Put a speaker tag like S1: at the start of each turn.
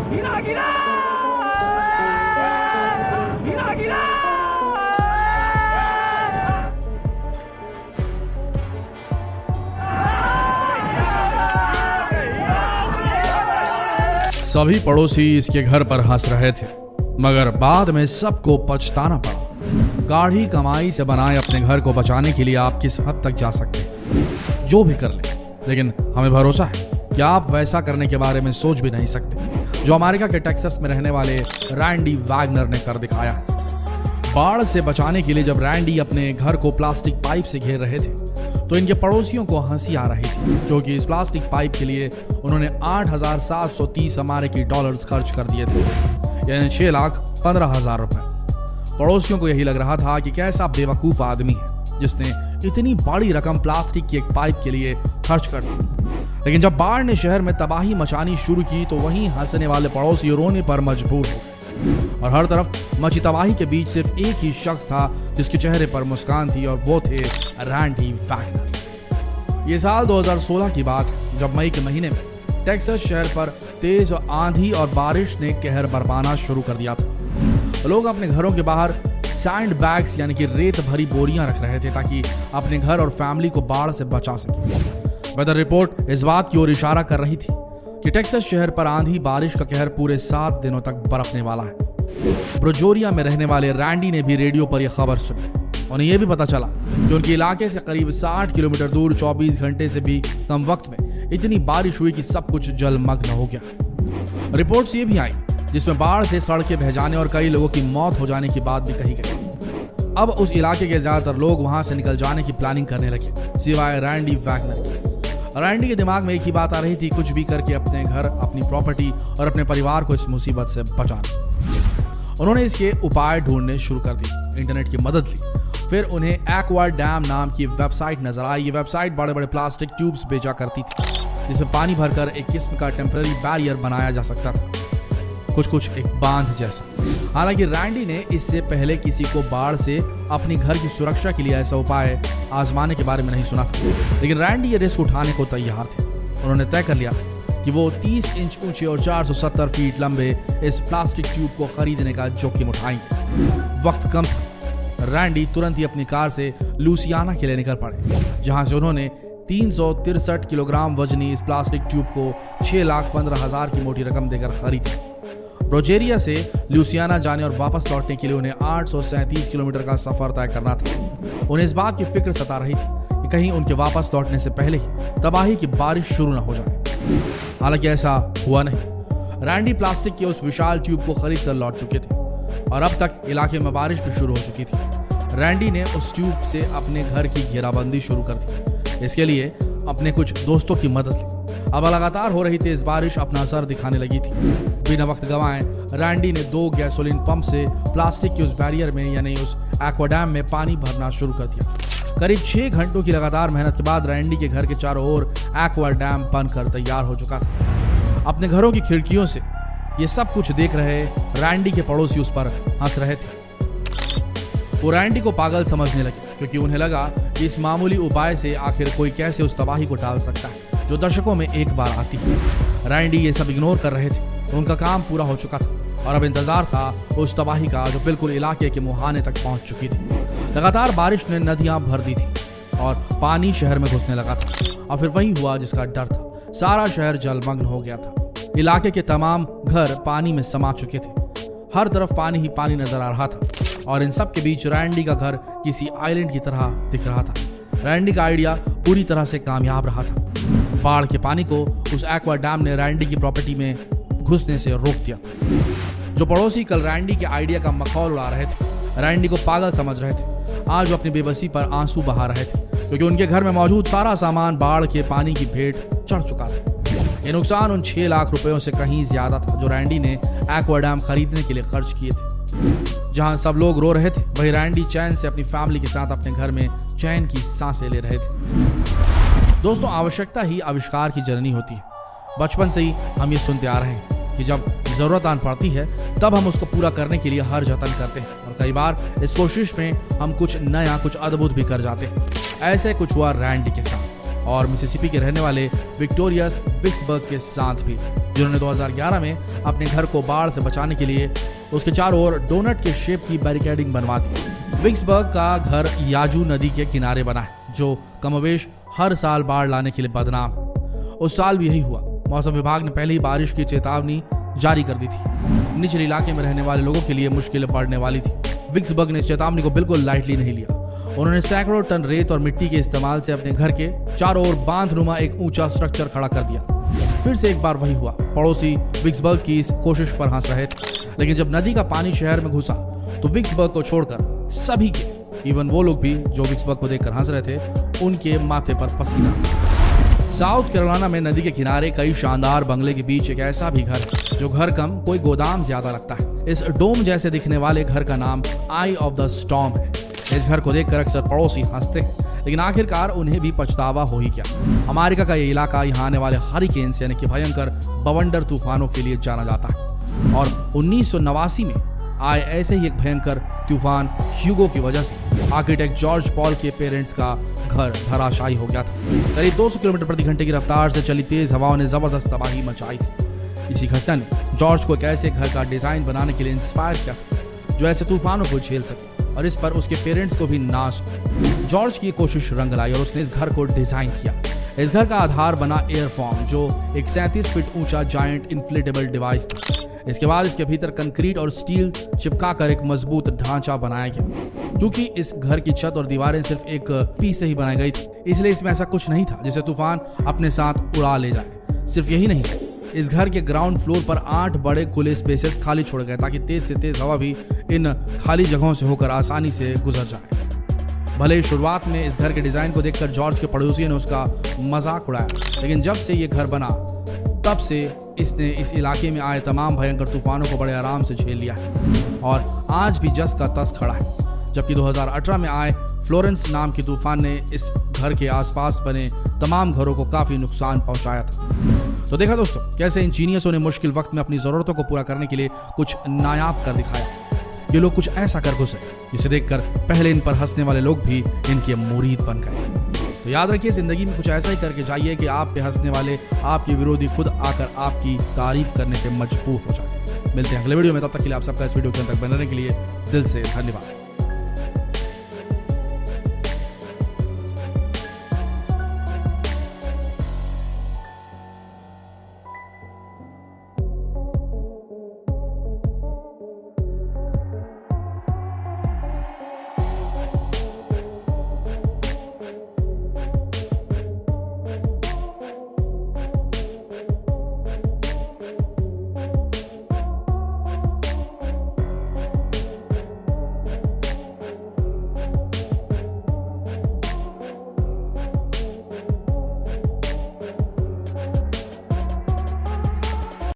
S1: गिरा गिरा गिरा गिरा।
S2: सभी पड़ोसी इसके घर पर हंस रहे थे, मगर बाद में सबको पछताना पड़ा। गाढ़ी कमाई से बनाए अपने घर को बचाने के लिए आप किस हद तक जा सकते हैं, जो भी कर ले, लेकिन हमें भरोसा है कि आप वैसा करने के बारे में सोच भी नहीं सकते जो अमेरिका के टेक्सास में रहने वाले रैंडी वैगनर ने कर दिखाया है। बाढ़ से बचाने के लिए जब रैंडी अपने घर को प्लास्टिक पाइप से घेर रहे थे तो इनके पड़ोसियों को हंसी आ रही थी, क्योंकि इस प्लास्टिक पाइप के लिए उन्होंने 8,730 अमेरिकी डॉलर्स खर्च कर दिए थे, यानी 6,15,000 रुपए। पड़ोसियों को यही लग रहा था कि कैसा बेवकूफ आदमी है जिसने इतनी बड़ी रकम प्लास्टिक की एक पाइप के लिए खर्च कर दी। लेकिन जब बाढ़ ने शहर में तबाही मचानी शुरू की तो वहीं हंसने वाले पड़ोसी रोने पर मजबूर हो गए, और हर तरफ मची तबाही के बीच सिर्फ एक ही शख्स था जिसके चेहरे पर मुस्कान थी, और वो थे रैंडी वैगनर। ये साल 2016 की बात, जब मई के महीने में टेक्सास शहर पर तेज आंधी और बारिश ने कहर बरपाना शुरू कर दिया था। लोग अपने घरों के बाहर सैंड बैग्स यानी कि रेत भरी बोरियां रख रहे थे ताकि अपने घर और फैमिली को बाढ़ से बचा सके। वेदर रिपोर्ट इस बात की ओर इशारा कर रही थी कि टेक्सास शहर पर आंधी बारिश का कहर पूरे 7 दिनों तक बरसने वाला है। ब्रोजोरिया में रहने वाले रैंडी ने भी रेडियो पर यह खबर सुनी। उन्हें यह भी पता चला कि उनके इलाके से करीब 60 किलोमीटर दूर 24 घंटे से भी कम वक्त में इतनी बारिश हुई कि सब कुछ जलमग्न हो गया। रिपोर्ट्स ये भी आई जिसमें बाढ़ से सड़कें बह जाने और कई लोगों की मौत हो जाने की बात भी कही गई। अब उस इलाके के ज्यादातर लोग वहां से निकल जाने की प्लानिंग करने लगे, सिवाय रैंडी वैगनर के। रैंडी के दिमाग में एक ही बात आ रही थी, कुछ भी करके अपने घर, अपनी प्रॉपर्टी और अपने परिवार को इस मुसीबत से बचाना। उन्होंने इसके उपाय ढूंढने शुरू कर दिए, इंटरनेट की मदद ली। फिर उन्हें एक्वा डैम नाम की वेबसाइट नजर आई। ये वेबसाइट बड़े बड़े प्लास्टिक ट्यूब्स बेचा करती थी जिसमें पानी भरकर एक किस्म का टेम्पररी बैरियर बनाया जा सकता था, कुछ एक बांध जैसा। हालांकि रैंडी ने इससे पहले किसी को बाढ़ से अपनी घर की सुरक्षा के लिए ऐसा उपाय आजमाने के बारे में नहीं सुना था, लेकिन रैंडी ये रिस्क उठाने को तैयार थे। उन्होंने तय कर लिया कि वो 30 इंच ऊंचे और 470 फीट लंबे इस प्लास्टिक ट्यूब को खरीदने का जोखिम उठाएंगे। वक्त कम था, रैंडी तुरंत ही अपनी कार से लुसियाना के लिए निकल पड़े, जहां से उन्होंने 363 किलोग्राम वजनी इस प्लास्टिक ट्यूब को 6,15,000 की मोटी रकम देकर खरीदा। ब्रोजेरिया से लुसियाना जाने और वापस लौटने के लिए उन्हें 837 किलोमीटर का सफर तय करना था। उन्हें इस बात की फिक्र सता रही थी कि कहीं उनके वापस लौटने से पहले ही तबाही की बारिश शुरू न हो जाए। हालांकि ऐसा हुआ नहीं। रैंडी प्लास्टिक के उस विशाल ट्यूब को खरीद कर लौट चुके थे और अब तक इलाके में बारिश भी शुरू हो चुकी थी। रैंडी ने उस ट्यूब से अपने घर की घेराबंदी शुरू कर दी। इसके लिए अपने कुछ दोस्तों की मदद ली। अब लगातार हो रही तेज बारिश अपना असर दिखाने लगी थी। बिना वक्त गंवाए रैंडी ने 2 गैसोलीन पंप से प्लास्टिक के उस बैरियर में यानी उस एक्वा डैम में पानी भरना शुरू कर दिया। करीब 6 घंटों की लगातार मेहनत के बाद रैंडी के घर के चारों ओर एक्वा डैम बनकर तैयार हो चुका था। अपने घरों की खिड़कियों से ये सब कुछ देख रहे रैंडी के पड़ोसी उस पर हंस रहे थे। वो रैंडी को पागल समझने लगे, क्योंकि उन्हें लगा कि इस मामूली उपाय से आखिर कोई कैसे उस तबाही को टाल सकता है जो दशकों में एक बार आती है। रैंडी ये सब इग्नोर कर रहे थे, उनका काम पूरा हो चुका था और अब इंतजार था उस तबाही का जो बिल्कुल इलाके के मुहाने तक पहुंच चुकी थी। लगातार बारिश ने नदियां भर दी थी और पानी शहर में घुसने लगा था, और फिर वही हुआ जिसका डर था। सारा शहर जलमग्न हो गया था। इलाके के तमाम घर पानी में समा चुके थे। हर तरफ पानी ही पानी नजर आ रहा था, और इन सब के बीच रैंडी का घर किसी आइलैंड की तरह दिख रहा था। रैंडी का आइडिया पूरी तरह से कामयाब रहा था। बाढ़ के पानी को उस एक्वा डैम ने रैंडी की प्रॉपर्टी में घुसने से रोक दिया। जो पड़ोसी कल रैंडी के आइडिया का मखौल उड़ा रहे थे, रैंडी को पागल समझ रहे थे, आज वो अपनी बेबसी पर आंसू बहा रहे थे, क्योंकि उनके घर में मौजूद सारा सामान बाढ़ के पानी की भेंट चढ़ चुका था। ये नुकसान उन 6 लाख रुपयों से कहीं ज्यादा था जो रैंडी ने एक्वा डैम खरीदने के लिए खर्च किए थे। जहां सब लोग रो रहे थे, वहीं रैंडी चैन से अपनी फैमिली के साथ अपने घर में चैन की सांसें ले रहे थे। दोस्तों, आवश्यकता ही आविष्कार की जननी होती है। बचपन से ही हम ये सुनते आ रहे हैं कि जब जरूरत आन पड़ती है तब हम उसको पूरा करने के लिए हर जतन करते हैं, और कई बार इस कोशिश में हम कुछ नया, कुछ अद्भुत भी कर जाते हैं। ऐसे कुछ हुआ रैंडी के साथ। और मिसिसिपी के रहने वाले विक्टोरियस विक्सबर्ग के साथ भी, जिन्होंने 2011 में अपने घर को बाढ़ से बचाने के लिए उसके चारों ओर डोनट के शेप की बैरिकेडिंग बनवा दी। विक्सबर्ग का घर याजू नदी के किनारे बना है, जो कमोवेश हर साल बाढ़ लाने के लिए बदनाम है। उस साल भी यही हुआ। मौसम विभाग ने पहले ही बारिश की चेतावनी जारी कर दी थी। निचले इलाके में रहने वाले लोगों के लिए मुश्किलें बढ़ने वाली थी। विक्सबर्ग ने इस चेतावनी को बिल्कुल लाइटली नहीं लिया। उन्होंने सैकड़ों टन रेत और मिट्टी के इस्तेमाल से अपने घर के चारों ओर बांधनुमा एक ऊंचा स्ट्रक्चर खड़ा कर दिया। फिर से एक बार वही हुआ। पड़ोसी विक्सबर्ग की इस कोशिश पर हंस रहे थे, लेकिन जब नदी का पानी शहर में घुसा तो विक्सबर्ग को छोड़कर सभी के, इवन वो लोग भी जो विक्सबर्ग को देखकर हंस रहे थे, उनके माथे पर पसीना। साउथ कैरोलिना में नदी के किनारे कई शानदार बंगले के बीच एक ऐसा भी घर है जो घर कम कोई गोदाम ज्यादा लगता है। इस डोम जैसे दिखने वाले घर का नाम आई ऑफ द स्टॉर्म है। इस घर को देखकर अक्सर पड़ोसी हंसते हैं, लेकिन आखिरकार उन्हें भी पछतावा हो ही क्या। अमेरिका का ये इलाका यहाँ आने वाले हरिकेन्स यानी कि भयंकर बवंडर तूफानों के लिए जाना जाता है, और 1989 में आए ऐसे ही एक भयंकर तूफान ह्यूगो की वजह से आर्किटेक्ट जॉर्ज पॉल के पेरेंट्स का घर धराशायी हो गया था। करीब 200 किलोमीटर प्रति घंटे की रफ्तार से चली तेज हवाओं ने जबरदस्त तबाही मचाई थी। इसी घटना ने जॉर्ज को एक ऐसे घर का डिजाइन बनाने के लिए इंस्पायर किया जो ऐसे तूफानों को झेल सके, और इस पर उसके पेरेंट्स को भी नाश हो। जॉर्ज की कोशिश रंग लाई और उसने इस घर को डिजाइन किया। इस घर का आधार बना एयरफॉर्म, जो एक 37 फीट ऊंचा जायंट इन्फ्लेटेबल डिवाइस था। इसके बाद इसके भीतर कंक्रीट और स्टील चिपकाकर एक मजबूत ढांचा बनाया गया। क्योंकि इस घर की छत और दीवारें सिर्फ एक पीस से ही बनाई गई थी, इसलिए इसमें ऐसा कुछ नहीं था जिसे तूफान अपने साथ उड़ा ले जाए। सिर्फ यही नहीं, इस घर के ग्राउंड फ्लोर पर 8 बड़े खुले स्पेसेस खाली छोड़े गए ताकि तेज से तेज हवा भी इन खाली जगहों से होकर आसानी से गुजर जाए। भले ही शुरुआत में इस घर के डिजाइन को देखकर जॉर्ज के पड़ोसियों ने उसका मजाक उड़ाया, लेकिन जब से ये घर बना तब से इसने इस इलाके में आए तमाम भयंकर तूफानों को बड़े आराम से झेल लिया है, और आज भी जस का तस खड़ा है। जबकि 2018 में आए फ्लोरेंस नाम के तूफान ने इस घर के आसपास बने तमाम घरों को काफी नुकसान पहुंचाया था। तो देखा दोस्तों, कैसे इंजीनियर्सों ने मुश्किल वक्त में अपनी जरूरतों को पूरा करने के लिए कुछ नायाब कर दिखाया। ये लोग कुछ ऐसा कर घुसे जिसे देखकर पहले इन पर हंसने वाले लोग भी इनके मुरीद बन गए। तो याद रखिए, जिंदगी में कुछ ऐसा ही करके जाइए कि आप पे हंसने वाले आपके विरोधी खुद आकर आपकी तारीफ करने पे मजबूर हो जाए। मिलते हैं अगले वीडियो में, तब तक के लिए आप सबका इस वीडियो के अंत तक बने रहने के लिए दिल से धन्यवाद।